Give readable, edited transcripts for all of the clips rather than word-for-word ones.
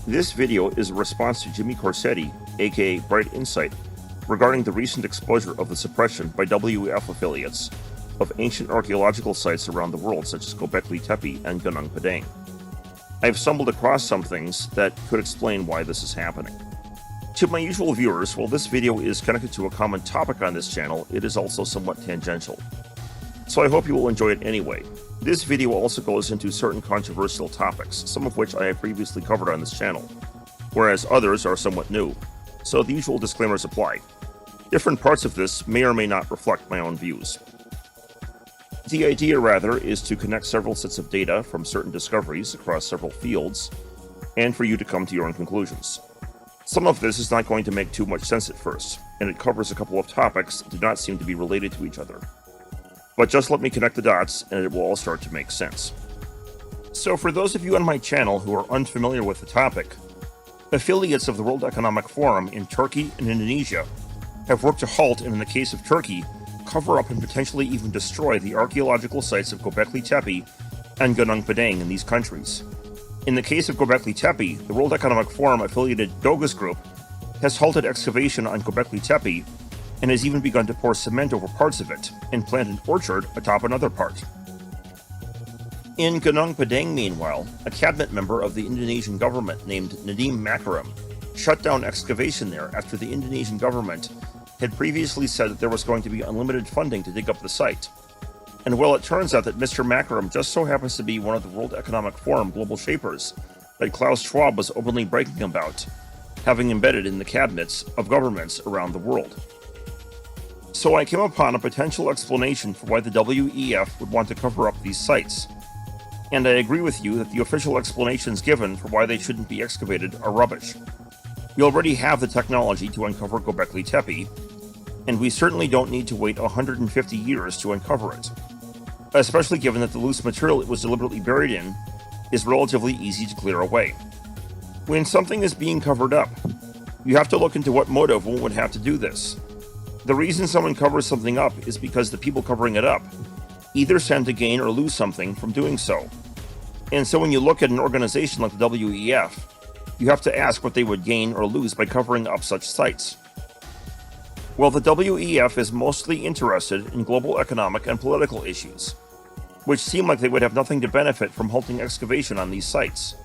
This video is a response to Jimmy Corsetti, aka Bright Insight, regarding the recent exposure of the suppression by WEF affiliates of ancient archaeological sites around the world such as Gobekli Tepe and Gunung, Padang. I've stumbled across some things that could explain why this is happening. To my usual viewers, while this video is connected to a common topic on this channel, it is also somewhat tangential. So I hope you will enjoy it anyway. This video also goes into certain controversial topics, some of which I have previously covered on this channel, whereas others are somewhat new, so the usual disclaimers apply. Different parts of this may or may not reflect my own views. The idea, rather, is to connect several sets of data from certain discoveries across several fields, and for you to come to your own conclusions. Some of this is not going to make too much sense at first, and it covers a couple of topics that do not seem to be related to each other. But just let me connect the dots, and it will all start to make sense. So for those of you on my channel who are unfamiliar with the topic, affiliates of the World Economic Forum in Turkey and Indonesia have worked to halt, and in the case of Turkey, cover up and potentially even destroy the archaeological sites of Gobekli Tepe and Gunung Padang in these countries. In the case of Gobekli Tepe, the World Economic Forum affiliated Dogus Group has halted excavation on Gobekli Tepe and has even begun to pour cement over parts of it and plant an orchard atop another part. In Gunung Padang, meanwhile, a cabinet member of the Indonesian government named Nadiem Makarim shut down excavation there after the Indonesian government had previously said that there was going to be unlimited funding to dig up the site. And well, it turns out that Mr. Makarim just so happens to be one of the World Economic Forum global shapers that Klaus Schwab was openly bragging about, having embedded in the cabinets of governments around the world. So I came upon a potential explanation for why the WEF would want to cover up these sites. And I agree with you that the official explanations given for why they shouldn't be excavated are rubbish. We already have the technology to uncover Gobekli Tepe, and we certainly don't need to wait 150 years to uncover it, especially given that the loose material it was deliberately buried in is relatively easy to clear away. When something is being covered up, you have to look into what motive one would have to do this. The reason someone covers something up is because the people covering it up either stand to gain or lose something from doing so. And so when you look at an organization like the WEF, you have to ask what they would gain or lose by covering up such sites. Well, the WEF is mostly interested in global economic and political issues, which seem like they would have nothing to benefit from halting excavation on these sites.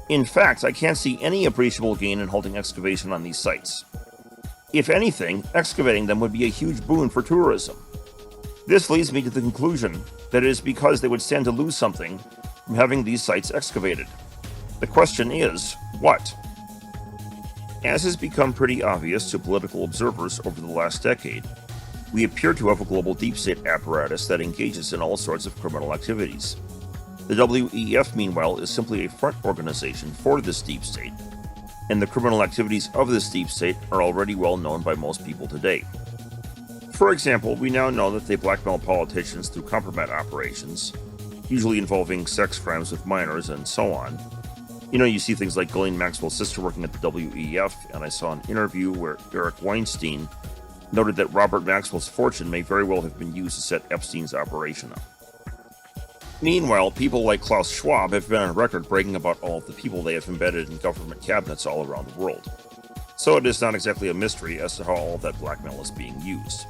In fact, I can't see any appreciable gain in halting excavation on these sites. If anything, excavating them would be a huge boon for tourism. This leads me to the conclusion that it is because they would stand to lose something from having these sites excavated. The question is, what? As has become pretty obvious to political observers over the last decade, we appear to have a global deep state apparatus that engages in all sorts of criminal activities. The WEF, meanwhile, is simply a front organization for this deep state, and the criminal activities of this deep state are already well known by most people today. For example, we now know that they blackmail politicians through compromise operations, usually involving sex crimes with minors and so on. You see things like Ghislaine Maxwell's sister working at the WEF, and I saw an interview where Eric Weinstein noted that Robert Maxwell's fortune may very well have been used to set Epstein's operation up. Meanwhile, people like Klaus Schwab have been on record bragging about all of the people they have embedded in government cabinets all around the world. So it is not exactly a mystery as to how all of that blackmail is being used.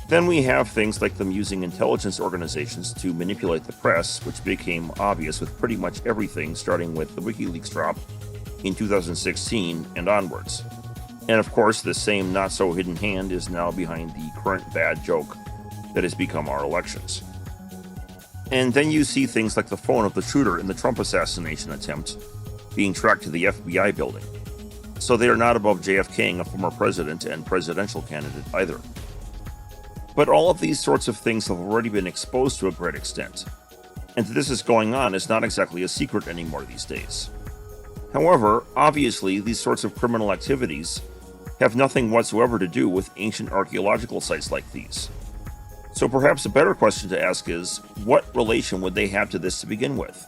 Then we have things like them using intelligence organizations to manipulate the press, which became obvious with pretty much everything starting with the WikiLeaks drop in 2016 and onwards. And of course, this same not-so-hidden hand is now behind the current bad joke that has become our elections. And then you see things like the phone of the shooter in the Trump assassination attempt being tracked to the FBI building. So they are not above JFKing a former president and presidential candidate either. But all of these sorts of things have already been exposed to a great extent, and that this is going on is not exactly a secret anymore these days. However, obviously, these sorts of criminal activities have nothing whatsoever to do with ancient archaeological sites like these. So perhaps a better question to ask is, what relation would they have to this to begin with?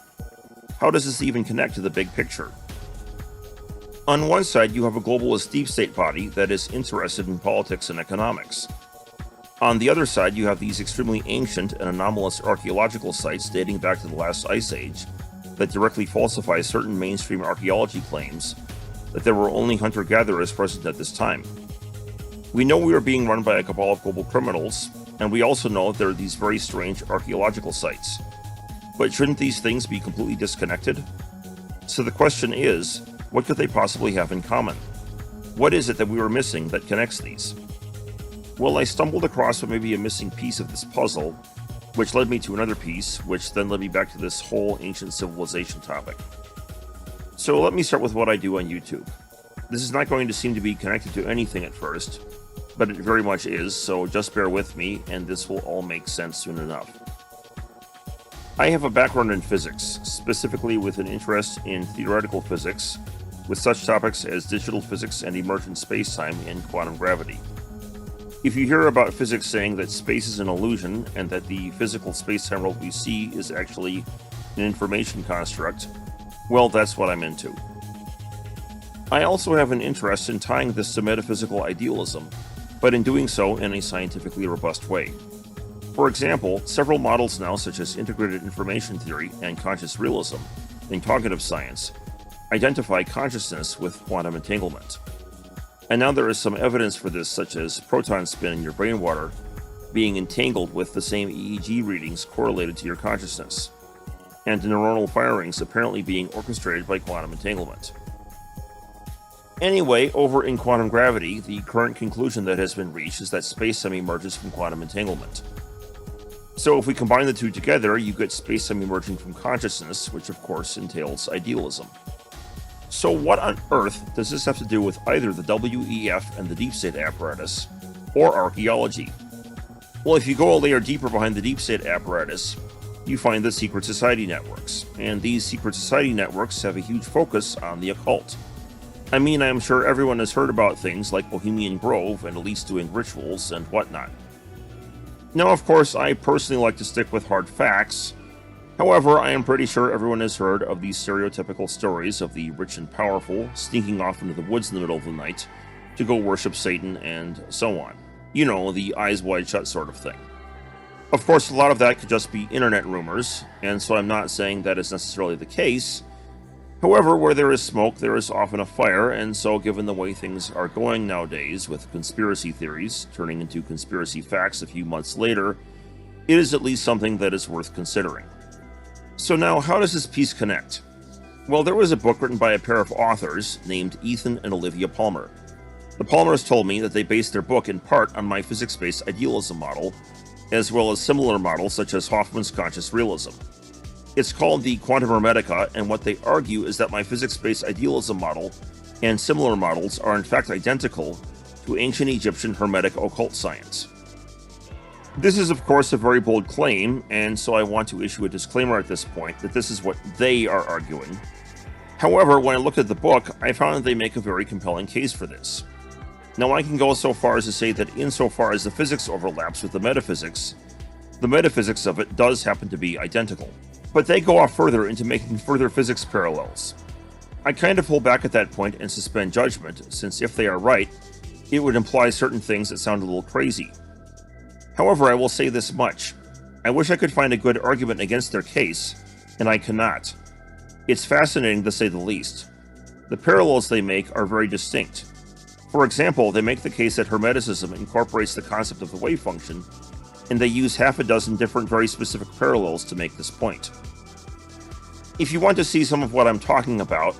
How does this even connect to the big picture? On one side, you have a globalist deep state body that is interested in politics and economics. On the other side, you have these extremely ancient and anomalous archaeological sites dating back to the last ice age that directly falsify certain mainstream archaeology claims that there were only hunter-gatherers present at this time. We know we are being run by a cabal of global criminals, and we also know there are these very strange archaeological sites. But shouldn't these things be completely disconnected? So the question is, what could they possibly have in common? What is it that we were missing that connects these? Well, I stumbled across what may be a missing piece of this puzzle, which led me to another piece, which then led me back to this whole ancient civilization topic. So let me start with what I do on YouTube. This is not going to seem to be connected to anything at first, but it very much is, so just bear with me, and this will all make sense soon enough. I have a background in physics, specifically with an interest in theoretical physics, with such topics as digital physics and emergent spacetime and quantum gravity. If you hear about physics saying that space is an illusion and that the physical spacetime world we see is actually an information construct, well, that's what I'm into. I also have an interest in tying this to metaphysical idealism, but in doing so in a scientifically robust way. For example, several models now, such as integrated information theory and conscious realism in cognitive science, identify consciousness with quantum entanglement. And now there is some evidence for this, such as proton spin in your brain water being entangled with the same EEG readings correlated to your consciousness, and neuronal firings apparently being orchestrated by quantum entanglement. Anyway, over in quantum gravity, the current conclusion that has been reached is that space-time emerges from quantum entanglement. So if we combine the two together, you get space-time emerging from consciousness, which of course entails idealism. So what on earth does this have to do with either the WEF and the deep state apparatus, or archaeology? Well, if you go a layer deeper behind the deep state apparatus, you find the secret society networks, and these secret society networks have a huge focus on the occult. I mean, I'm sure everyone has heard about things like Bohemian Grove and elites doing rituals and whatnot. Now, of course, I personally like to stick with hard facts. However, I am pretty sure everyone has heard of these stereotypical stories of the rich and powerful sneaking off into the woods in the middle of the night to go worship Satan and so on. You know, the eyes wide shut sort of thing. Of course, a lot of that could just be internet rumors, and so I'm not saying that is necessarily the case. However, where there is smoke, there is often a fire, and so given the way things are going nowadays with conspiracy theories turning into conspiracy facts a few months later, it is at least something that is worth considering. So now, how does this piece connect? Well, there was a book written by a pair of authors named Ethan and Olivia Palmer. The Palmers told me that they based their book in part on my physics-based idealism model, as well as similar models such as Hoffman's conscious realism. It's called the Quantum Hermetica, and what they argue is that my physics-based idealism model and similar models are in fact identical to ancient Egyptian Hermetic occult science. This is of course a very bold claim, and so I want to issue a disclaimer at this point that this is what they are arguing. However, when I looked at the book, I found that they make a very compelling case for this. Now, I can go so far as to say that insofar as the physics overlaps with the metaphysics of it does happen to be identical. But they go off further into making further physics parallels. I kind of hold back at that point and suspend judgment, since if they are right, it would imply certain things that sound a little crazy. However, I will say this much. I wish I could find a good argument against their case, and I cannot. It's fascinating to say the least. The parallels they make are very distinct. For example, they make the case that Hermeticism incorporates the concept of the wave function, and they use half a dozen different very specific parallels to make this point. If you want to see some of what I'm talking about,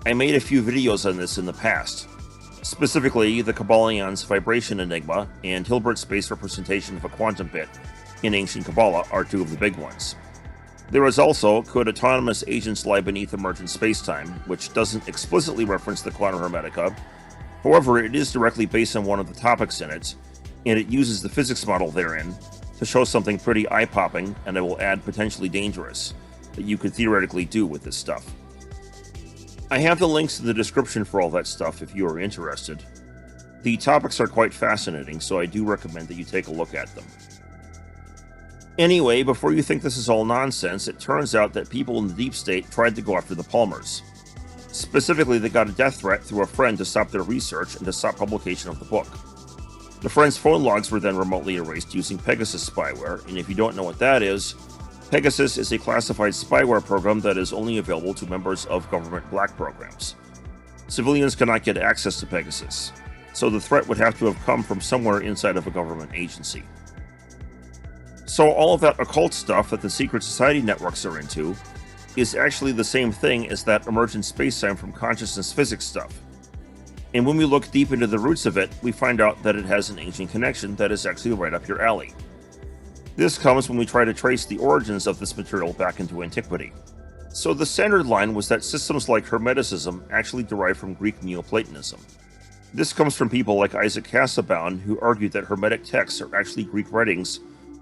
I made a few videos on this in the past. Specifically, the Kabbalions' vibration enigma and Hilbert's base representation of a quantum bit in ancient Kabbalah are two of the big ones. There is also Could Autonomous Agents Lie Beneath Emergent Spacetime, which doesn't explicitly reference the Quantum Hermetica. However, it is directly based on one of the topics in it, and it uses the physics model therein to show something pretty eye-popping, and I will add potentially dangerous, that you could theoretically do with this stuff. I have the links in the description for all that stuff if you are interested. The topics are quite fascinating, so I do recommend that you take a look at them. Anyway, before you think this is all nonsense, it turns out that people in the deep state tried to go after the Palmers. Specifically, they got a death threat through a friend to stop their research and to stop publication of the book. The friend's phone logs were then remotely erased using Pegasus spyware, and if you don't know what that is, Pegasus is a classified spyware program that is only available to members of government black programs. Civilians cannot get access to Pegasus, so the threat would have to have come from somewhere inside of a government agency. So all of that occult stuff that the secret society networks are into is actually the same thing as that emergent spacetime from consciousness physics stuff. And when we look deep into the roots of it, we find out that it has an ancient connection that is actually right up your alley. This comes when we try to trace the origins of this material back into antiquity. So the standard line was that systems like Hermeticism actually derive from Greek Neoplatonism. This comes from people like Isaac Casaubon, who argued that Hermetic texts are actually Greek writings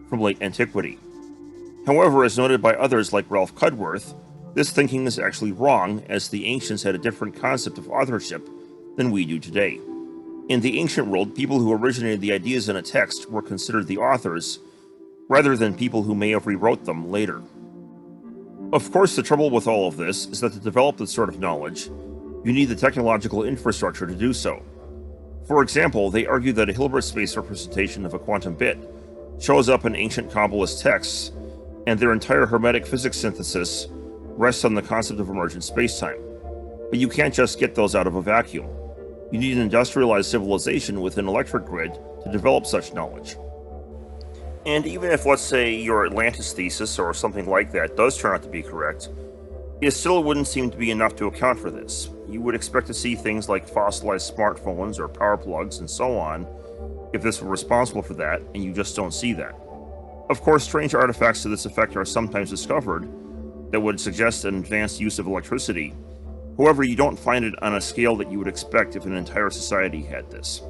from late antiquity. However, as noted by others like Ralph Cudworth, this thinking is actually wrong, as the ancients had a different concept of authorship than we do today. In the ancient world, people who originated the ideas in a text were considered the authors, rather than people who may have rewrote them later. Of course, the trouble with all of this is that to develop this sort of knowledge, you need the technological infrastructure to do so. For example, they argue that a Hilbert space representation of a quantum bit shows up in ancient Kabbalist texts, and their entire Hermetic physics synthesis rests on the concept of emergent spacetime. But you can't just get those out of a vacuum. You need an industrialized civilization with an electric grid to develop such knowledge. And even if, let's say, your Atlantis thesis or something like that does turn out to be correct, it still wouldn't seem to be enough to account for this. You would expect to see things like fossilized smartphones or power plugs and so on if this were responsible for that, and you just don't see that. Of course, strange artifacts to this effect are sometimes discovered that would suggest an advanced use of electricity. However, you don't find it on a scale that you would expect if an entire society had this.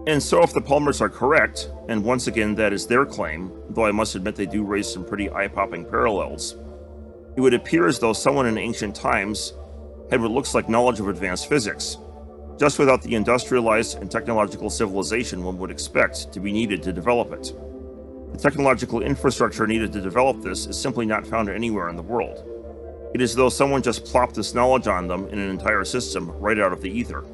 And so if the Palmers are correct, and once again that is their claim, though I must admit they do raise some pretty eye-popping parallels, it would appear as though someone in ancient times had what looks like knowledge of advanced physics, just without the industrialized and technological civilization one would expect to be needed to develop it. The technological infrastructure needed to develop this is simply not found anywhere in the world. It is as though someone just plopped this knowledge on them in an entire system right out of the ether.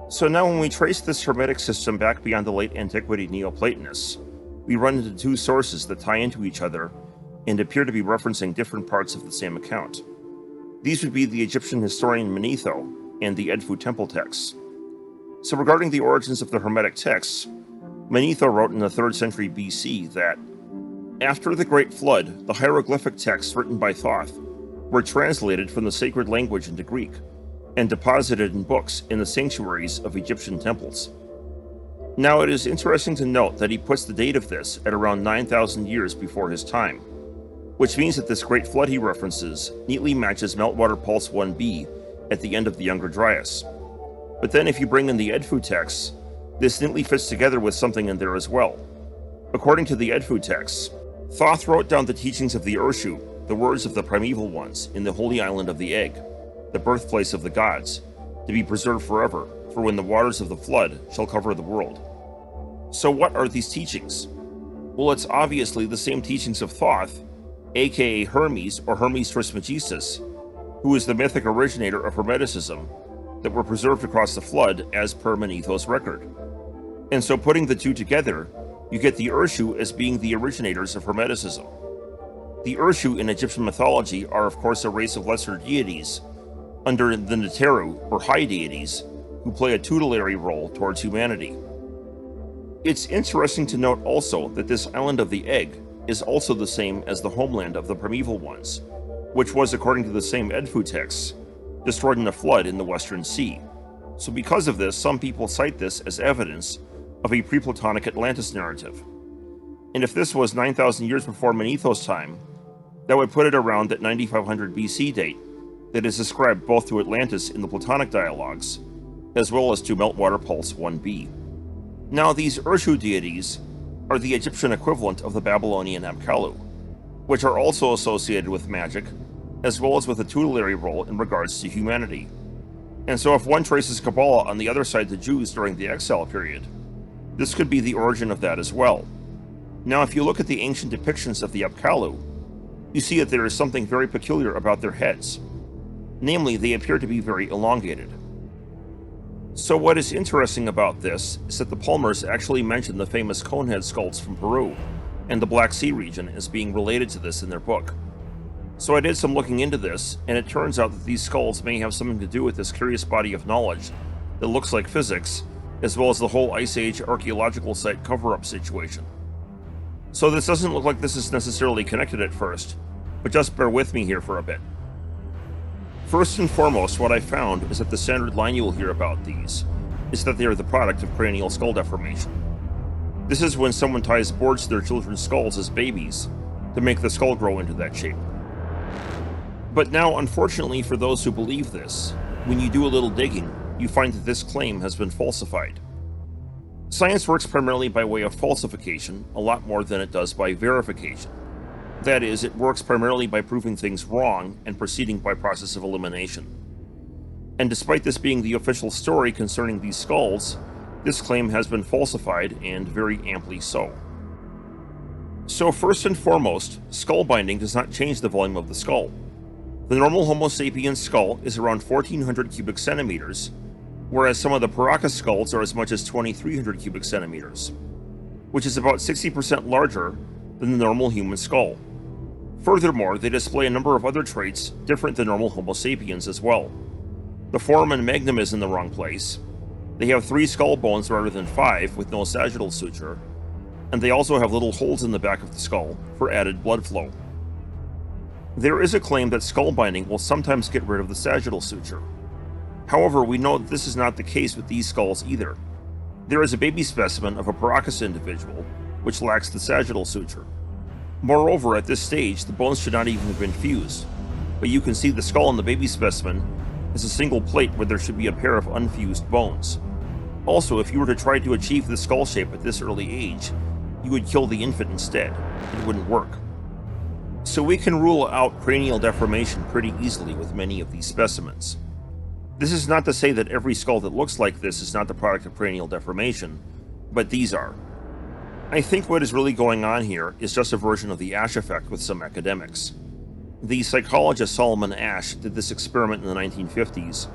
So now when we trace this Hermetic system back beyond the late antiquity Neoplatonists, we run into two sources that tie into each other and appear to be referencing different parts of the same account. These would be the Egyptian historian Manetho and the Edfu temple texts. So regarding the origins of the Hermetic texts, Manetho wrote in the 3rd century BC that, after the Great Flood, the hieroglyphic texts written by Thoth were translated from the sacred language into Greek, and deposited in books in the sanctuaries of Egyptian temples. Now it is interesting to note that he puts the date of this at around 9,000 years before his time, which means that this great flood he references neatly matches Meltwater Pulse 1b at the end of the Younger Dryas. But then if you bring in the Edfu texts, this neatly fits together with something in there as well. According to the Edfu texts, Thoth wrote down the teachings of the Urshu, the words of the primeval ones, in the holy island of the Egg, the birthplace of the gods, to be preserved forever, for when the waters of the flood shall cover the world. So what are these teachings? Well, it's obviously the same teachings of Thoth, aka Hermes or Hermes Trismegistus, who is the mythic originator of Hermeticism, that were preserved across the flood as per Manetho's record. And so putting the two together, you get the Urshu as being the originators of Hermeticism. The Urshu in Egyptian mythology are of course a race of lesser deities, under the Neteru, or high deities, who play a tutelary role towards humanity. It's interesting to note also that this island of the Egg is also the same as the homeland of the primeval ones, which was, according to the same Edfu texts, destroyed in a flood in the Western Sea. So because of this, some people cite this as evidence of a pre-Platonic Atlantis narrative. And if this was 9,000 years before Manetho's time, that would put it around that 9500 BC date that is ascribed both to Atlantis in the Platonic dialogues, as well as to Meltwater Pulse 1b. Now these Urshu deities are the Egyptian equivalent of the Babylonian Apkallu, which are also associated with magic, as well as with a tutelary role in regards to humanity. And so if one traces Kabbalah on the other side to Jews during the exile period, this could be the origin of that as well. Now if you look at the ancient depictions of the Apkallu, you see that there is something very peculiar about their heads. Namely, they appear to be very elongated. So what is interesting about this is that the Palmers actually mention the famous conehead skulls from Peru, and the Black Sea region as being related to this in their book. So I did some looking into this, and it turns out that these skulls may have something to do with this curious body of knowledge that looks like physics, as well as the whole Ice Age archaeological site cover-up situation. So this doesn't look like this is necessarily connected at first, but just bear with me here for a bit. First and foremost, what I found is that the standard line you will hear about these is that they are the product of cranial skull deformation. This is when someone ties boards to their children's skulls as babies to make the skull grow into that shape. But now, unfortunately for those who believe this, when you do a little digging, you find that this claim has been falsified. Science works primarily by way of falsification, a lot more than it does by verification. That is, it works primarily by proving things wrong and proceeding by process of elimination. And despite this being the official story concerning these skulls, this claim has been falsified, and very amply so. So first and foremost, skull binding does not change the volume of the skull. The normal Homo sapiens skull is around 1400 cubic centimeters, whereas some of the Paracas skulls are as much as 2300 cubic centimeters, which is about 60% larger than the normal human skull. Furthermore, they display a number of other traits different than normal Homo sapiens as well. The foramen magnum is in the wrong place, they have 3 skull bones rather than 5 with no sagittal suture, and they also have little holes in the back of the skull for added blood flow. There is a claim that skull binding will sometimes get rid of the sagittal suture. However, we know that this is not the case with these skulls either. There is a baby specimen of a Paracas individual which lacks the sagittal suture. Moreover, at this stage, the bones should not even have been fused, but you can see the skull in the baby specimen is a single plate where there should be a pair of unfused bones. Also, if you were to try to achieve the skull shape at this early age, you would kill the infant instead. It wouldn't work. So we can rule out cranial deformation pretty easily with many of these specimens. This is not to say that every skull that looks like this is not the product of cranial deformation, but these are. I think what is really going on here is just a version of the Asch effect with some academics. The psychologist Solomon Asch did this experiment in the 1950s,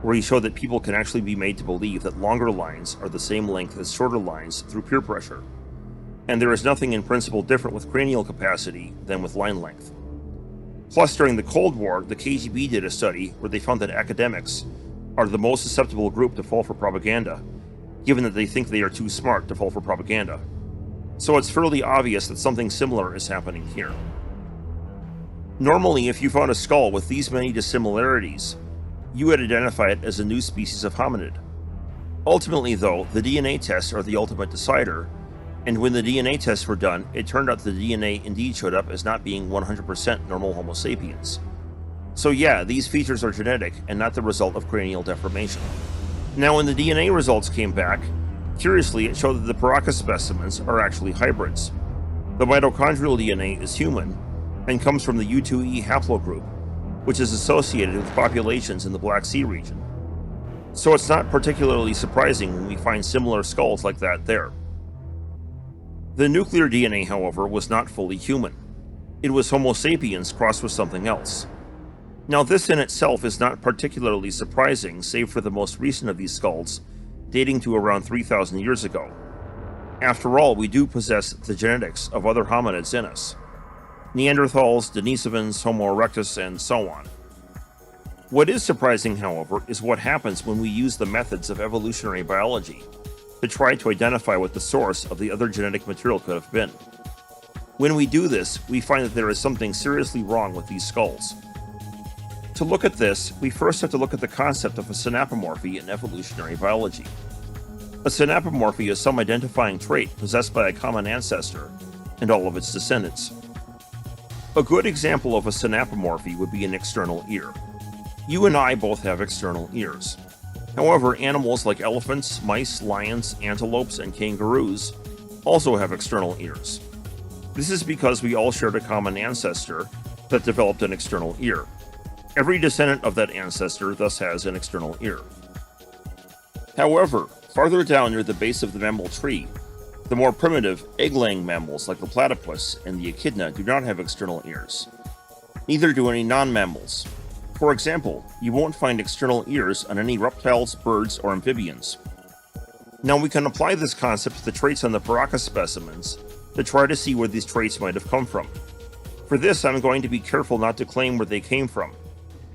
where he showed that people can actually be made to believe that longer lines are the same length as shorter lines through peer pressure. And there is nothing in principle different with cranial capacity than with line length. Plus, during the Cold War, the KGB did a study where they found that academics are the most susceptible group to fall for propaganda, given that they think they are too smart to fall for propaganda. So it's fairly obvious that something similar is happening here. Normally, if you found a skull with these many dissimilarities, you would identify it as a new species of hominid. Ultimately, though, the DNA tests are the ultimate decider, and when the DNA tests were done, it turned out the DNA indeed showed up as not being 100% normal Homo sapiens. So yeah, these features are genetic and not the result of cranial deformation. Now, when the DNA results came back, curiously it showed that the Paracas specimens are actually hybrids. The mitochondrial DNA is human, and comes from the U2E haplogroup, which is associated with populations in the Black Sea region. So it's not particularly surprising when we find similar skulls like that there. The nuclear DNA, however, was not fully human. It was Homo sapiens crossed with something else. Now, this in itself is not particularly surprising, save for the most recent of these skulls, dating to around 3,000 years ago. After all, we do possess the genetics of other hominids in us. Neanderthals, Denisovans, Homo erectus, and so on. What is surprising, however, is what happens when we use the methods of evolutionary biology to try to identify what the source of the other genetic material could have been. When we do this, we find that there is something seriously wrong with these skulls. To look at this, we first have to look at the concept of a synapomorphy in evolutionary biology. A synapomorphy is some identifying trait possessed by a common ancestor and all of its descendants. A good example of a synapomorphy would be an external ear. You and I both have external ears. However, animals like elephants, mice, lions, antelopes, and kangaroos also have external ears. This is because we all shared a common ancestor that developed an external ear. Every descendant of that ancestor thus has an external ear. However, farther down near the base of the mammal tree, the more primitive, egg-laying mammals like the platypus and the echidna do not have external ears. Neither do any non-mammals. For example, you won't find external ears on any reptiles, birds, or amphibians. Now we can apply this concept to the traits on the Paracas specimens to try to see where these traits might have come from. For this, I'm going to be careful not to claim where they came from.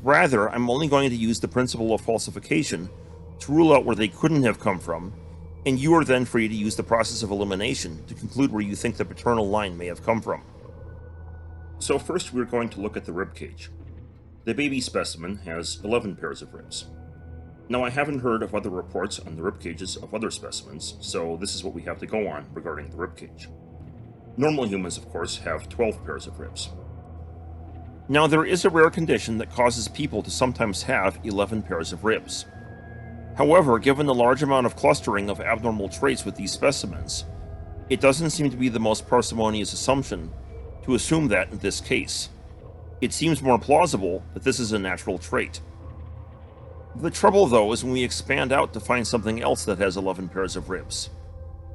Rather, I'm only going to use the principle of falsification to rule out where they couldn't have come from, and you are then free to use the process of elimination to conclude where you think the paternal line may have come from. So first we're going to look at the rib cage. The baby specimen has 11 pairs of ribs. Now I haven't heard of other reports on the rib cages of other specimens, so this is what we have to go on regarding the rib cage. Normal humans, of course, have 12 pairs of ribs. Now there is a rare condition that causes people to sometimes have 11 pairs of ribs. However, given the large amount of clustering of abnormal traits with these specimens, it doesn't seem to be the most parsimonious assumption to assume that in this case. It seems more plausible that this is a natural trait. The trouble, though, is when we expand out to find something else that has 11 pairs of ribs.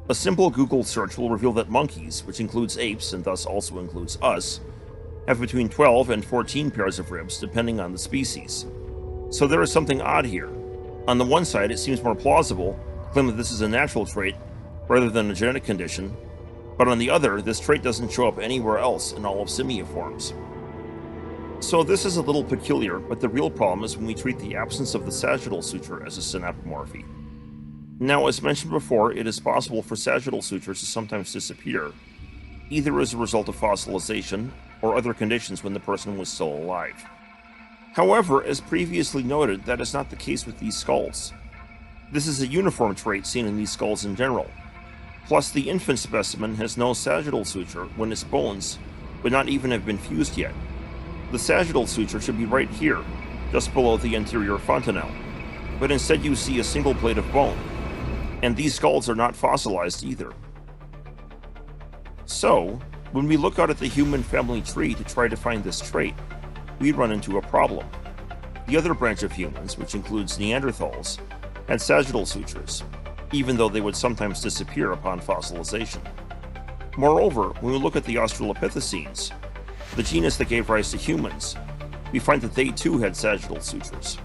A simple Google search will reveal that monkeys, which includes apes and thus also includes us, have between 12 and 14 pairs of ribs depending on the species. So there is something odd here. On the one side, it seems more plausible to claim that this is a natural trait rather than a genetic condition, but on the other, this trait doesn't show up anywhere else in all of simiiforms. So this is a little peculiar, but the real problem is when we treat the absence of the sagittal suture as a synapomorphy. Now, as mentioned before, it is possible for sagittal sutures to sometimes disappear, either as a result of fossilization or other conditions when the person was still alive. However, as previously noted, that is not the case with these skulls. This is a uniform trait seen in these skulls in general. Plus, the infant specimen has no sagittal suture when its bones would not even have been fused yet. The sagittal suture should be right here, just below the anterior fontanelle, but instead you see a single plate of bone, and these skulls are not fossilized either. So, when we look out at the human family tree to try to find this trait, we run into a problem. The other branch of humans, which includes Neanderthals, had sagittal sutures, even though they would sometimes disappear upon fossilization. Moreover, when we look at the Australopithecines, the genus that gave rise to humans, we find that they too had sagittal sutures.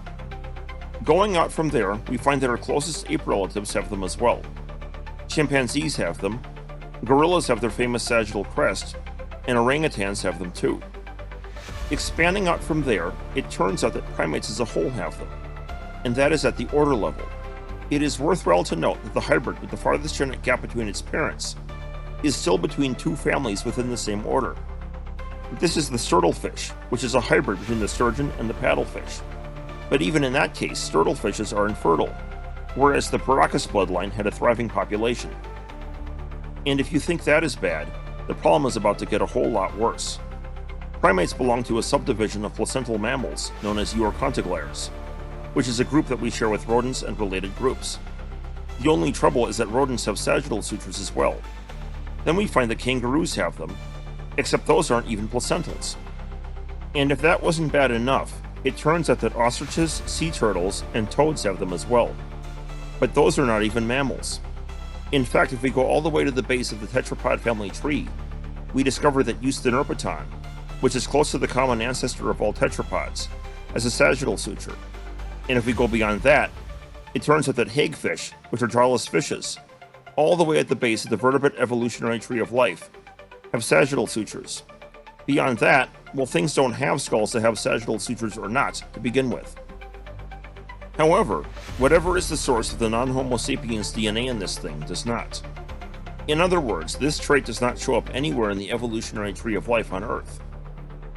Going out from there, we find that our closest ape relatives have them as well. Chimpanzees have them, gorillas have their famous sagittal crest, and orangutans have them too. Expanding out from there, it turns out that primates as a whole have them, and that is at the order level. It is worthwhile to note that the hybrid with the farthest genetic gap between its parents is still between two families within the same order. This is the sturddlefish, which is a hybrid between the sturgeon and the paddlefish. But even in that case, sturddlefishes are infertile, whereas the Paracas bloodline had a thriving population. And if you think that is bad, the problem is about to get a whole lot worse. Primates belong to a subdivision of placental mammals known as Euarchontoglires, which is a group that we share with rodents and related groups. The only trouble is that rodents have sagittal sutures as well. Then we find that kangaroos have them, except those aren't even placentals. And if that wasn't bad enough, it turns out that ostriches, sea turtles, and toads have them as well. But those are not even mammals. In fact, if we go all the way to the base of the tetrapod family tree, we discover that Eusthenurpeton, which is close to the common ancestor of all tetrapods, has a sagittal suture. And if we go beyond that, it turns out that hagfish, which are jawless fishes, all the way at the base of the vertebrate evolutionary tree of life, have sagittal sutures. Beyond that, well, things don't have skulls that have sagittal sutures or not, to begin with. However, whatever is the source of the non-Homo sapiens DNA in this thing does not. In other words, this trait does not show up anywhere in the evolutionary tree of life on Earth.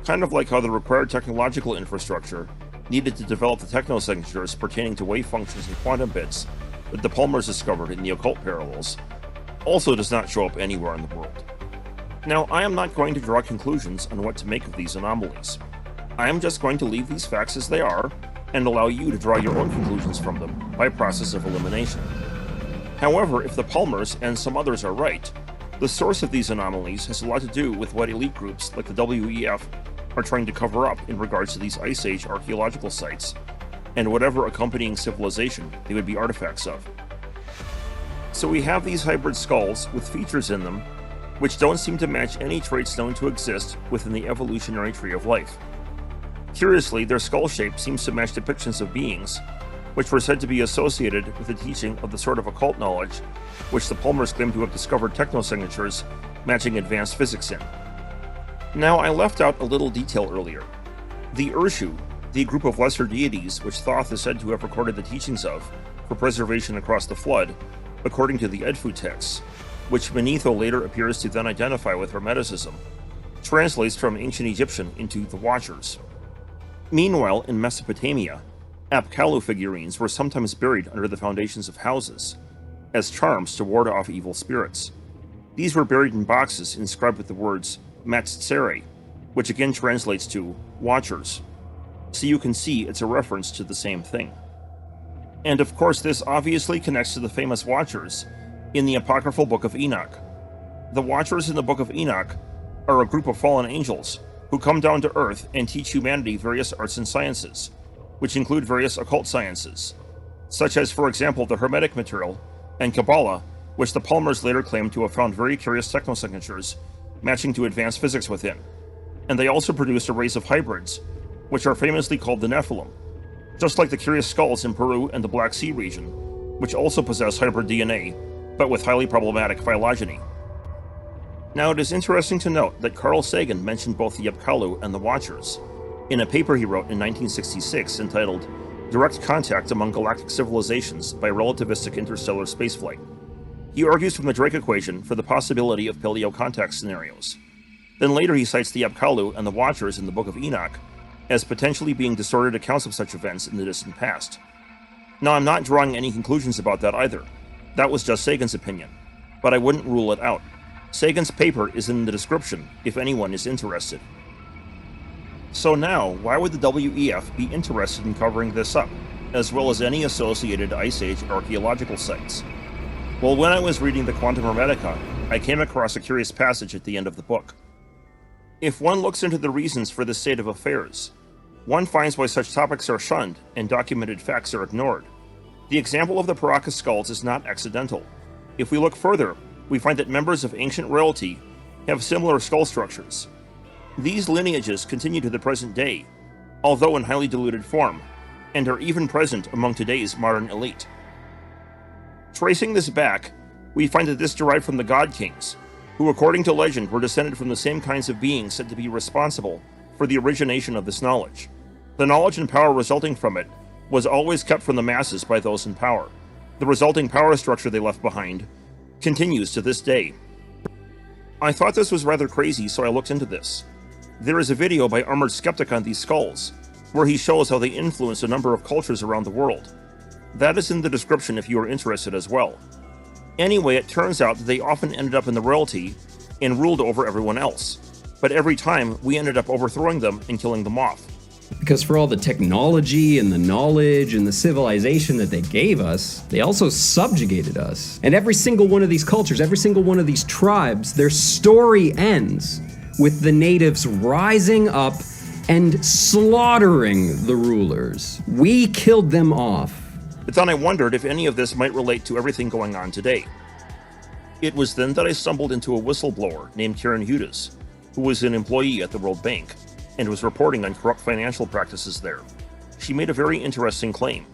Kind of like how the required technological infrastructure needed to develop the technosignatures pertaining to wave functions and quantum bits that the Palmers discovered in the occult parallels, also does not show up anywhere in the world. Now, I am not going to draw conclusions on what to make of these anomalies. I am just going to leave these facts as they are, and allow you to draw your own conclusions from them by process of elimination. However, if the Palmers and some others are right, the source of these anomalies has a lot to do with what elite groups like the WEF are trying to cover up in regards to these Ice Age archaeological sites, and whatever accompanying civilization they would be artifacts of. So we have these hybrid skulls with features in them which don't seem to match any traits known to exist within the evolutionary tree of life. Curiously, their skull shape seems to match depictions of beings which were said to be associated with the teaching of the sort of occult knowledge which the Palmers claimed to have discovered technosignatures matching advanced physics in. Now, I left out a little detail earlier. The Urshu, the group of lesser deities which Thoth is said to have recorded the teachings of for preservation across the flood, according to the Edfu texts, which Manetho later appears to then identify with Hermeticism, translates from ancient Egyptian into the Watchers. Meanwhile, in Mesopotamia, Apkallu figurines were sometimes buried under the foundations of houses, as charms to ward off evil spirits. These were buried in boxes inscribed with the words Matsere, which again translates to Watchers. So you can see it's a reference to the same thing. And of course this obviously connects to the famous Watchers in the apocryphal Book of Enoch. The Watchers in the Book of Enoch are a group of fallen angels who come down to Earth and teach humanity various arts and sciences, which include various occult sciences, such as, for example, the Hermetic material and Kabbalah, which the Palmers later claimed to have found very curious technosignatures matching to advanced physics within. And they also produced a race of hybrids, which are famously called the Nephilim, just like the curious skulls in Peru and the Black Sea region, which also possess hybrid DNA, but with highly problematic phylogeny. Now, it is interesting to note that Carl Sagan mentioned both the Apkallu and the Watchers in a paper he wrote in 1966 entitled Direct Contact Among Galactic Civilizations by Relativistic Interstellar Spaceflight. He argues from the Drake equation for the possibility of paleo-contact scenarios. Then later he cites the Apkallu and the Watchers in the Book of Enoch as potentially being distorted accounts of such events in the distant past. Now, I'm not drawing any conclusions about that either. That was just Sagan's opinion, but I wouldn't rule it out. Sagan's paper is in the description if anyone is interested. So now, why would the WEF be interested in covering this up, as well as any associated Ice Age archaeological sites? Well, when I was reading the Quantum Hermetica, I came across a curious passage at the end of the book. If one looks into the reasons for this state of affairs, one finds why such topics are shunned and documented facts are ignored. The example of the Paracas skulls is not accidental. If we look further, we find that members of ancient royalty have similar skull structures. These lineages continue to the present day, although in highly diluted form, and are even present among today's modern elite. Tracing this back, we find that this derived from the God Kings, who according to legend were descended from the same kinds of beings said to be responsible for the origination of this knowledge. The knowledge and power resulting from it was always kept from the masses by those in power. The resulting power structure they left behind continues to this day. I thought this was rather crazy, so I looked into this. There is a video by Armored Skeptic on these skulls, where he shows how they influenced a number of cultures around the world. That is in the description if you are interested as well. Anyway, it turns out that they often ended up in the royalty and ruled over everyone else. But every time, we ended up overthrowing them and killing them off. Because for all the technology and the knowledge and the civilization that they gave us, they also subjugated us. And every single one of these cultures, every single one of these tribes, their story ends with the natives rising up and slaughtering the rulers. We killed them off. But then I wondered if any of this might relate to everything going on today. It was then that I stumbled into a whistleblower named Karen Hudes, who was an employee at the World Bank and was reporting on corrupt financial practices there. She made a very interesting claim.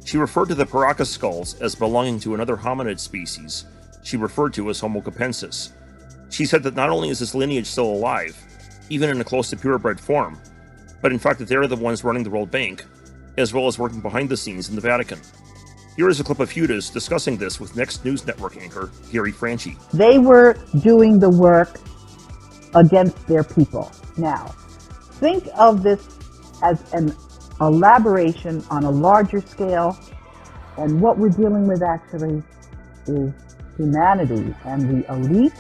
She referred to the Paracas skulls as belonging to another hominid species she referred to as Homo Capensis. She said that not only is this lineage still alive, even in a close to purebred form, but in fact that they are the ones running the World Bank, as well as working behind the scenes in the Vatican. Here is a clip of Hudes discussing this with Next News Network anchor Gary Franchi. They were doing the work against their people. Now, think of this as an elaboration on a larger scale, and what we're dealing with actually is humanity and the elite,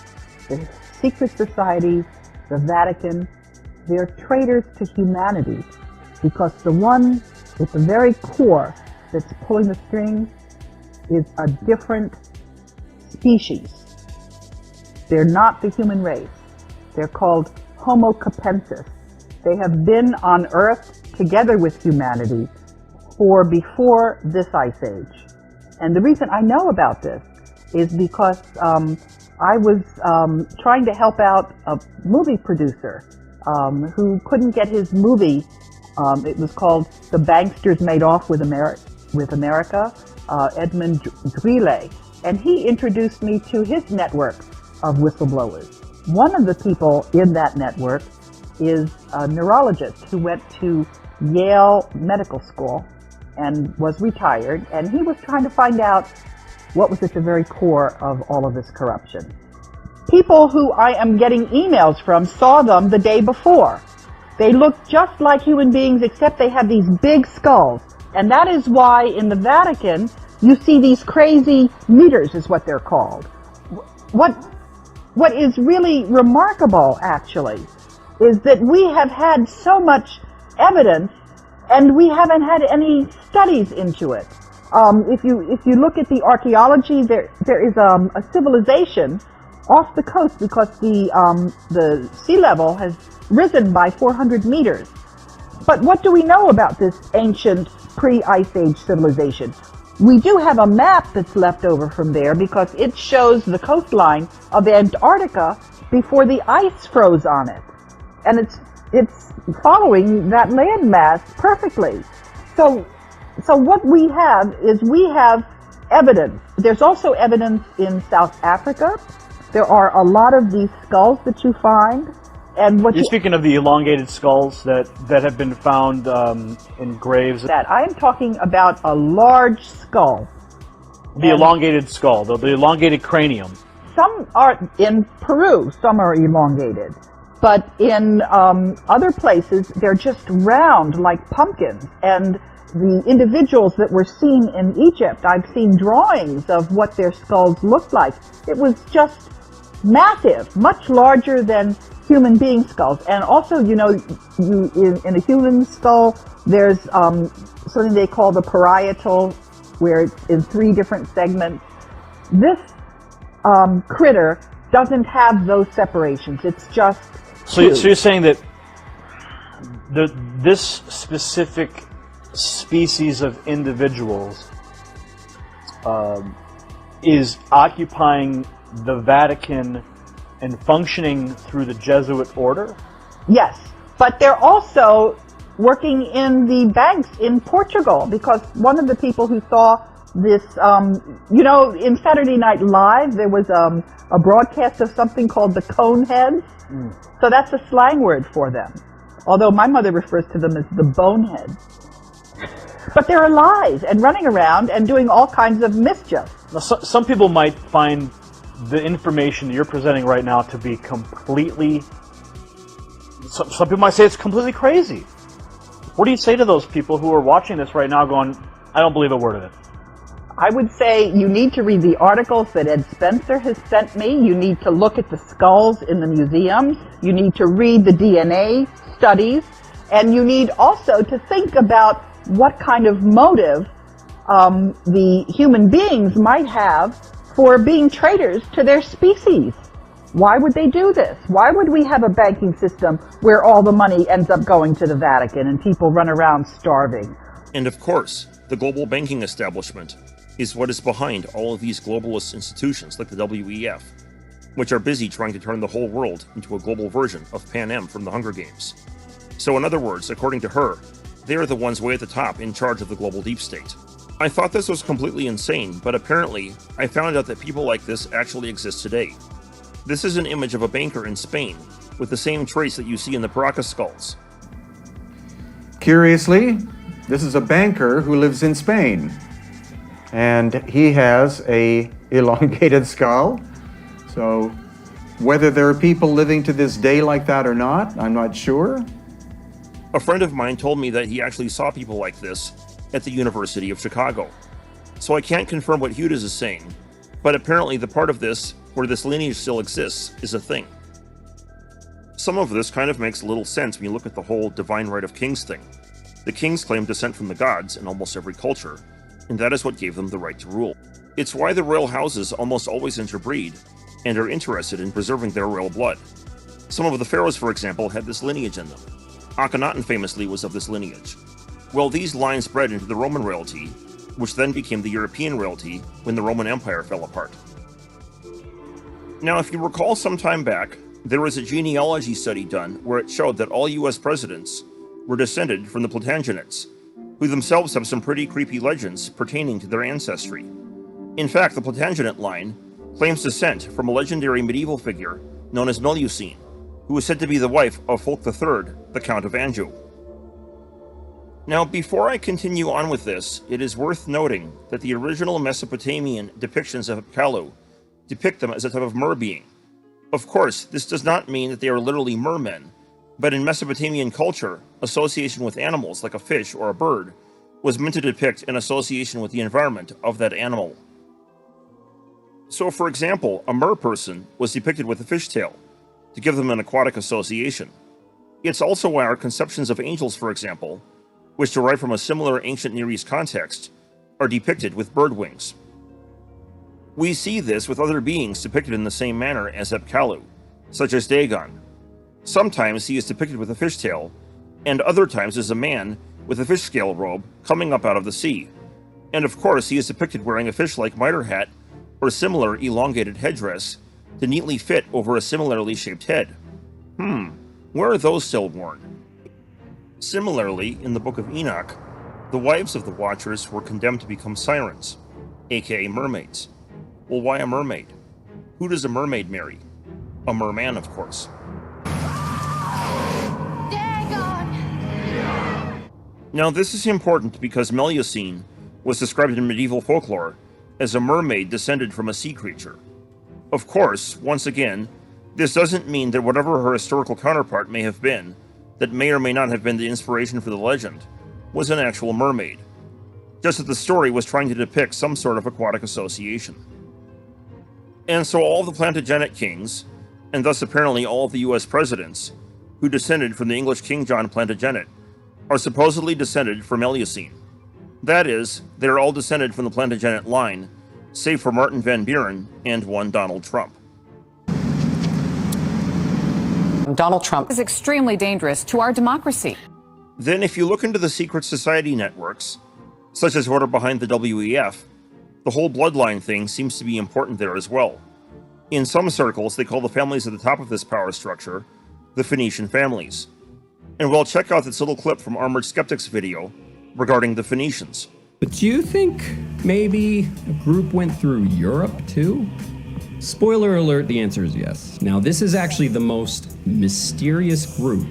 the secret societies, the Vatican. They're traitors to humanity, because the one with the very core that's pulling the strings is a different species. They're not the human race. They're called Homo Capensis. They have been on Earth together with humanity for before this ice age. And the reason I know about this is because I was trying to help out a movie producer who couldn't get his movie. It was called The Banksters Made Off with America. with America, Edmund Greeley, and he introduced me to his network of whistleblowers. One of the people in that network is a neurologist who went to Yale Medical School and was retired, and he was trying to find out what was at the very core of all of this corruption. People who I am getting emails from saw them the day before. They look just like human beings, except they have these big skulls. And that is why in the Vatican, you see these crazy meters, is what they're called. What is really remarkable, actually, is that we have had so much evidence, and we haven't had any studies into it. If you look at the archaeology, there is a civilization off the coast because the sea level has risen by 400 meters. But what do we know about this ancient pre-Ice Age civilization? We do have a map that's left over from there because it shows the coastline of Antarctica before the ice froze on it. And it's following that landmass perfectly. So what we have is we have evidence. There's also evidence in South Africa. There are a lot of these skulls that you find. And what You're speaking of the elongated skulls that have been found in graves. That I am talking about a large skull. The elongated skull, the elongated cranium. Some are in Peru, some are elongated. But in other places, they're just round like pumpkins. And the individuals that were seen in Egypt, I've seen drawings of what their skulls looked like. It was just massive, much larger than human being skulls. And also, in a human skull, there's something they call the parietal, where it's in 3 different segments. This critter doesn't have those separations. It's just So you're saying that this specific species of individuals is occupying the Vatican and functioning through the Jesuit order? Yes, but they're also working in the banks in Portugal, because one of the people who saw this, in Saturday Night Live, there was a broadcast of something called the cone heads. So that's a slang word for them. Although my mother refers to them as the boneheads. But they're alive and running around and doing all kinds of mischief. Now, some people might find the information that you're presenting right now to be completely... Some people might say it's completely crazy. What do you say to those people who are watching this right now going, I don't believe a word of it? I would say you need to read the articles that Ed Spencer has sent me. You need to look at the skulls in the museums. You need to read the DNA studies. And you need also to think about what kind of motive the human beings might have for being traitors to their species. Why would they do this? Why would we have a banking system where all the money ends up going to the Vatican and people run around starving? And of course, the global banking establishment is what is behind all of these globalist institutions like the WEF, which are busy trying to turn the whole world into a global version of Pan Am from the Hunger Games. So in other words, according to her, they are the ones way at the top in charge of the global deep state. I thought this was completely insane, but apparently I found out that people like this actually exist today. This is an image of a banker in Spain with the same traits that you see in the Paracas skulls. Curiously, this is a banker who lives in Spain, and he has a elongated skull. So whether there are people living to this day like that or not, I'm not sure. A friend of mine told me that he actually saw people like this at the University of Chicago. So I can't confirm what Hughes is saying, but apparently the part of this where this lineage still exists is a thing. Some of this kind of makes a little sense when you look at the whole divine right of kings thing. The kings claim descent from the gods in almost every culture, and that is what gave them the right to rule. It's why the royal houses almost always interbreed, and are interested in preserving their royal blood. Some of the pharaohs, for example, had this lineage in them. Akhenaten famously was of this lineage. Well, these lines spread into the Roman royalty, which then became the European royalty when the Roman Empire fell apart. Now, if you recall some time back, there was a genealogy study done where it showed that all US presidents were descended from the Plantagenets, who themselves have some pretty creepy legends pertaining to their ancestry. In fact, the Plantagenet line claims descent from a legendary medieval figure known as Melusine, who is said to be the wife of Fulk III, the Count of Anjou. Now, before I continue on with this, it is worth noting that the original Mesopotamian depictions of Apkallu depict them as a type of mer-being. Of course, this does not mean that they are literally mermen, but in Mesopotamian culture, association with animals like a fish or a bird was meant to depict an association with the environment of that animal. So, for example, a mer person was depicted with a fishtail, to give them an aquatic association. It's also why our conceptions of angels, for example, which derive from a similar ancient Near East context, are depicted with bird wings. We see this with other beings depicted in the same manner as Apkallu, such as Dagon. Sometimes he is depicted with a fishtail, and other times as a man with a fish scale robe coming up out of the sea. And of course, he is depicted wearing a fish-like mitre hat or similar elongated headdress to neatly fit over a similarly shaped head. Where are those still worn? Similarly, in the Book of Enoch, the wives of the Watchers were condemned to become sirens, aka mermaids. Well, why a mermaid? Who does a mermaid marry? A merman, of course. Now, this is important because Melusine was described in medieval folklore as a mermaid descended from a sea creature. Of course, once again, this doesn't mean that whatever her historical counterpart may have been, that may or may not have been the inspiration for the legend, was an actual mermaid. Just that the story was trying to depict some sort of aquatic association. And so all of the Plantagenet kings, and thus apparently all of the US presidents, who descended from the English King John Plantagenet, are supposedly descended from Melusine. That is, they are all descended from the Plantagenet line, save for Martin Van Buren and one Donald Trump. Donald Trump is extremely dangerous to our democracy. Then if you look into the secret society networks, such as what are behind the WEF, the whole bloodline thing seems to be important there as well. In some circles, they call the families at the top of this power structure the Phoenician families. And we'll check out this little clip from Armored Skeptic's video regarding the Phoenicians. But do you think maybe a group went through Europe too? Spoiler alert, the answer is yes. Now, this is actually the most mysterious group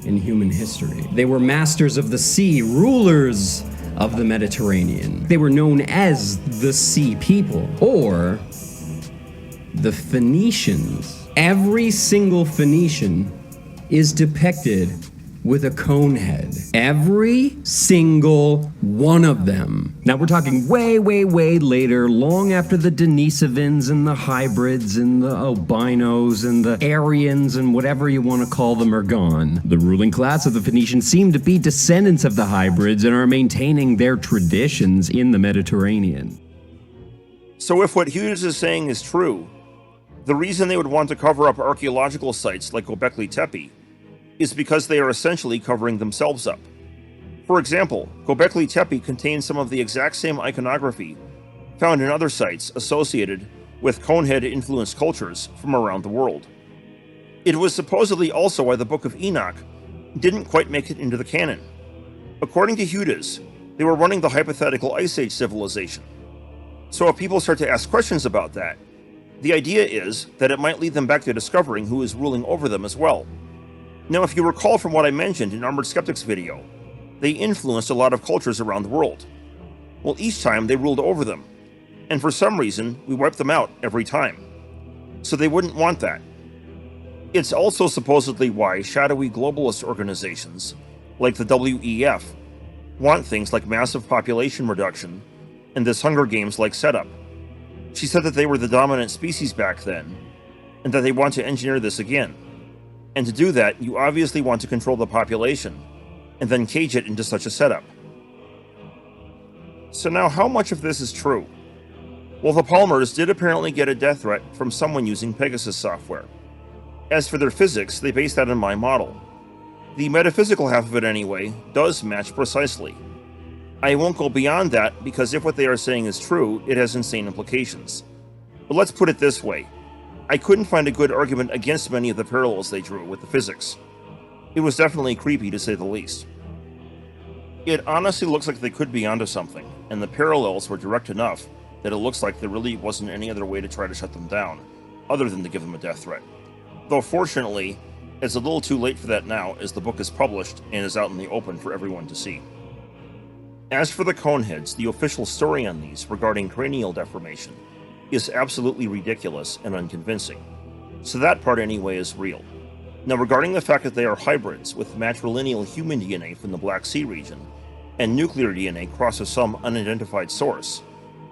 in human history. They were masters of the sea, rulers of the Mediterranean. They were known as the Sea People, or the Phoenicians. Every single Phoenician is depicted with a cone head. Every single one of them. Now we're talking way, way, way later, long after the Denisovans and the hybrids and the albinos and the Aryans and whatever you want to call them are gone. The ruling class of the Phoenicians seem to be descendants of the hybrids and are maintaining their traditions in the Mediterranean. So if what Hughes is saying is true, the reason they would want to cover up archaeological sites like Gobekli Tepe is because they are essentially covering themselves up. For example, Gobekli Tepe contains some of the exact same iconography found in other sites associated with conehead-influenced cultures from around the world. It was supposedly also why the Book of Enoch didn't quite make it into the canon. According to Hughes, they were running the hypothetical Ice Age civilization. So if people start to ask questions about that, the idea is that it might lead them back to discovering who is ruling over them as well. Now, if you recall from what I mentioned in Armored Skeptic's video, they influenced a lot of cultures around the world. Well, each time they ruled over them, and for some reason, we wiped them out every time. So they wouldn't want that. It's also supposedly why shadowy globalist organizations, like the WEF, want things like massive population reduction and this Hunger Games-like setup. She said that they were the dominant species back then, and that they want to engineer this again. And to do that, you obviously want to control the population, and then cage it into such a setup. So now, how much of this is true? Well, the Palmers did apparently get a death threat from someone using Pegasus software. As for their physics, they based that on my model. The metaphysical half of it, anyway, does match precisely. I won't go beyond that, because if what they are saying is true, it has insane implications. But let's put it this way. I couldn't find a good argument against many of the parallels they drew with the physics. It was definitely creepy, to say the least. It honestly looks like they could be onto something, and the parallels were direct enough that it looks like there really wasn't any other way to try to shut them down, other than to give them a death threat. Though fortunately, it's a little too late for that now, as the book is published and is out in the open for everyone to see. As for the coneheads, the official story on these regarding cranial deformation is absolutely ridiculous and unconvincing, so that part anyway is real. Now, regarding the fact that they are hybrids with matrilineal human DNA from the Black Sea region, and nuclear DNA crosses some unidentified source,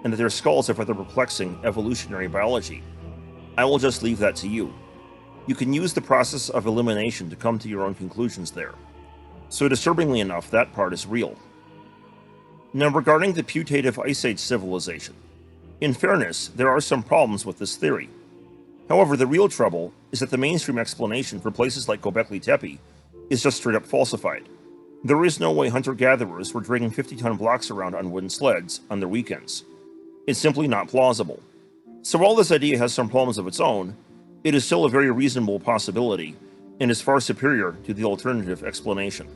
and that their skulls have rather perplexing evolutionary biology, I will just leave that to you. You can use the process of elimination to come to your own conclusions there. So disturbingly enough, that part is real. Now, regarding the putative Ice Age civilization, in fairness, there are some problems with this theory. However, the real trouble is that the mainstream explanation for places like Gobekli Tepe is just straight up falsified. There is no way hunter-gatherers were dragging 50-ton blocks around on wooden sleds on their weekends. It's simply not plausible. So while this idea has some problems of its own, it is still a very reasonable possibility, and is far superior to the alternative explanation.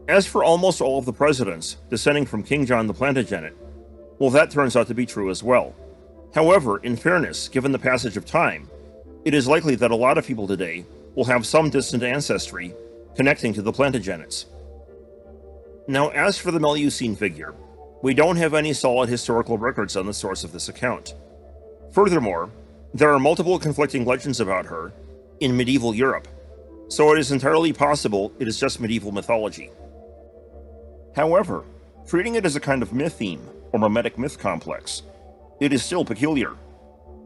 As for almost all of the presidents descending from King John the Plantagenet, well, that turns out to be true as well. However, in fairness, given the passage of time, it is likely that a lot of people today will have some distant ancestry connecting to the Plantagenets. Now, as for the Melusine figure, we don't have any solid historical records on the source of this account. Furthermore, there are multiple conflicting legends about her in medieval Europe, so it is entirely possible it is just medieval mythology. However, treating it as a kind of mytheme or mimetic myth complex, it is still peculiar.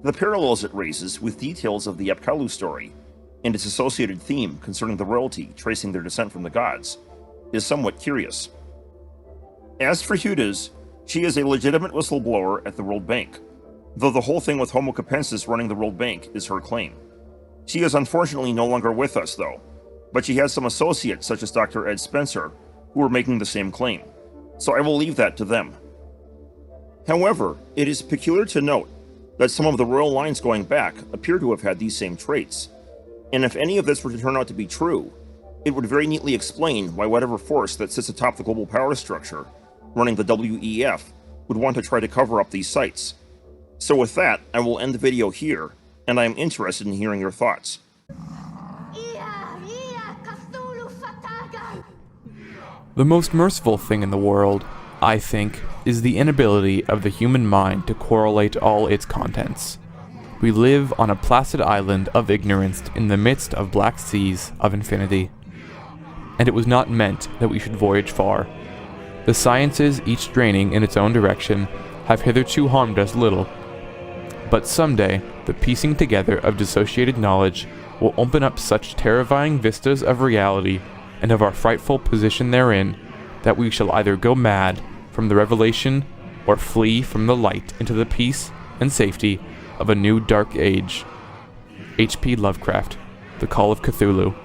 The parallels it raises with details of the Epkalu story and its associated theme concerning the royalty tracing their descent from the gods is somewhat curious. As for Huda's, she is a legitimate whistleblower at the World Bank, though the whole thing with Homo Capensis running the World Bank is her claim. She is unfortunately no longer with us, though, but she has some associates such as Dr. Ed Spencer who are making the same claim, so I will leave that to them. However, it is peculiar to note that some of the royal lines going back appear to have had these same traits, and if any of this were to turn out to be true, it would very neatly explain why whatever force that sits atop the global power structure running the WEF would want to try to cover up these sites. So with that, I will end the video here, and I am interested in hearing your thoughts. The most merciful thing in the world, I think, is the inability of the human mind to correlate all its contents. We live on a placid island of ignorance in the midst of black seas of infinity. And it was not meant that we should voyage far. The sciences, each straining in its own direction, have hitherto harmed us little. But someday, the piecing together of dissociated knowledge will open up such terrifying vistas of reality and of our frightful position therein, that we shall either go mad from the revelation or flee from the light into the peace and safety of a new dark age. H.P. Lovecraft, The Call of Cthulhu.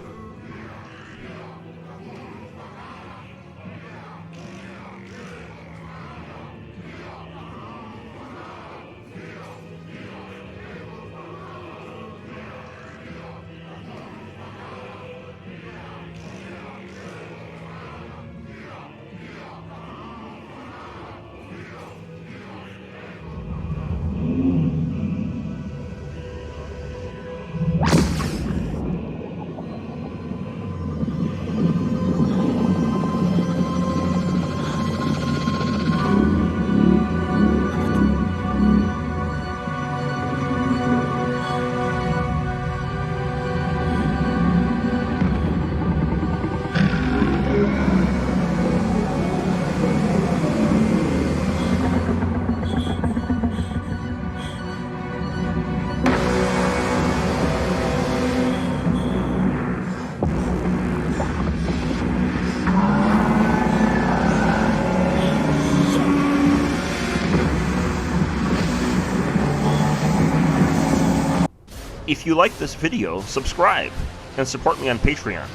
If you like this video, subscribe and support me on Patreon.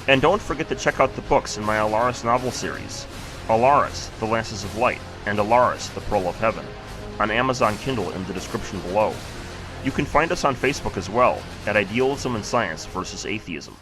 And don't forget to check out the books in my Alaris novel series, Alaris, The Lances of Light, and Alaris, The Pearl of Heaven, on Amazon Kindle in the description below. You can find us on Facebook as well, at Idealism and Science versus Atheism.